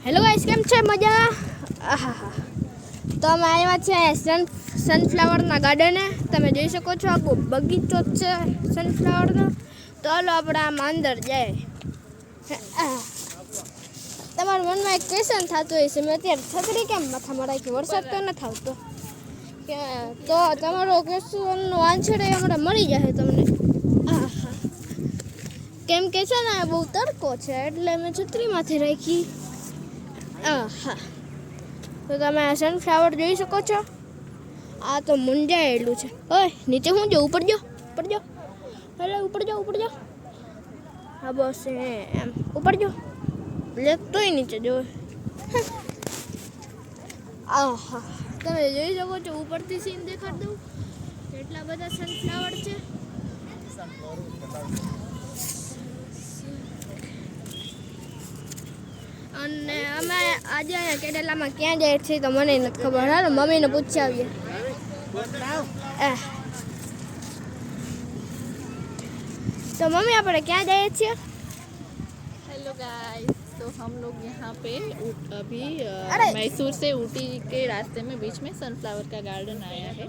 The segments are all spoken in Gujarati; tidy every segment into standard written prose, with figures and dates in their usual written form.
હેલો ગાઈસ, કેમ છે? મજા? આહા, તો અમે આવ્યા છે સનફ્લાવરના ગાર્ડને. તમે જોઈ શકો છો આખો બગીચો જ છે સનફ્લાવરનો. તો હાલો આપણે આમાં અંદર જાય. તમારા મનમાં એક ક્વેશ્ચન થતું હોય છે, મેં અત્યારે છત્રી કેમ માથા મરાય કે વરસાદ તો નથી આવતો, કે તો તમારો ક્વેશ્ચનનો આન્સર એ હમણાં મળી જશે તમને. આહા, કેમ કે છે ને બહુ તડકો છે એટલે મેં છત્રીમાંથી રાખી. આહા, તો તમે સનફ્લાવર જોઈ શકો છો. આ તો મુંજાયેલું છે. ઓય નીચે હું જો, ઉપર જો, ઉપર જો, અરે ઉપર જો, ઉપર જો. હા બસ એમ ઉપર જો, બ્લેક તોય નીચે જો. આહા, તમે જોઈ શકો છો, ઉપરથી સીન દેખાડ દઉં કેટલા બધા સનફ્લાવર છે. અને અમે આજે અહીંયા કેરેલામાં ક્યાં જાય છે તો મને નથી ખબર. હાલો મમ્મીને પૂછી આવીએ. તો મમ્મી આપણે ક્યાં જઈએ છીએ? हेलो गाइस, तो हम लोग यहाँ पे अभी मैसूर से ऊटी के रास्ते में बीच में सनफ्लावर का गार्डन आया है।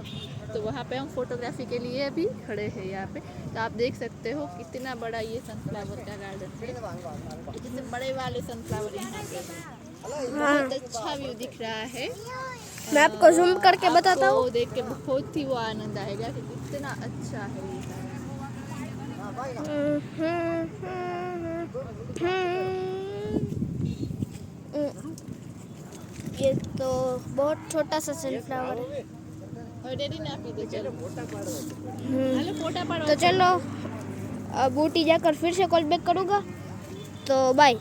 तो वहाँ पे हम फोटोग्राफी के लिए अभी खड़े हैं यहाँ पे। तो आप देख सकते हो कितना बड़ा ये सनफ्लावर का गार्डन है। कितने बड़े वाले सनफ्लावर यहाँ पे हैं। बहुत अच्छा व्यू दिख रहा है। मैं आपको जूम करके बताता हूँ। देख के बहुत ही वो आनंद आएगा कि कितना अच्छा है ये गार्डन। ये तो बहुत छोटा सा सनफ्लावर है। तो चलो अब ऊटी जाकर फिर से कॉल बैक करूँगा, तो बाय।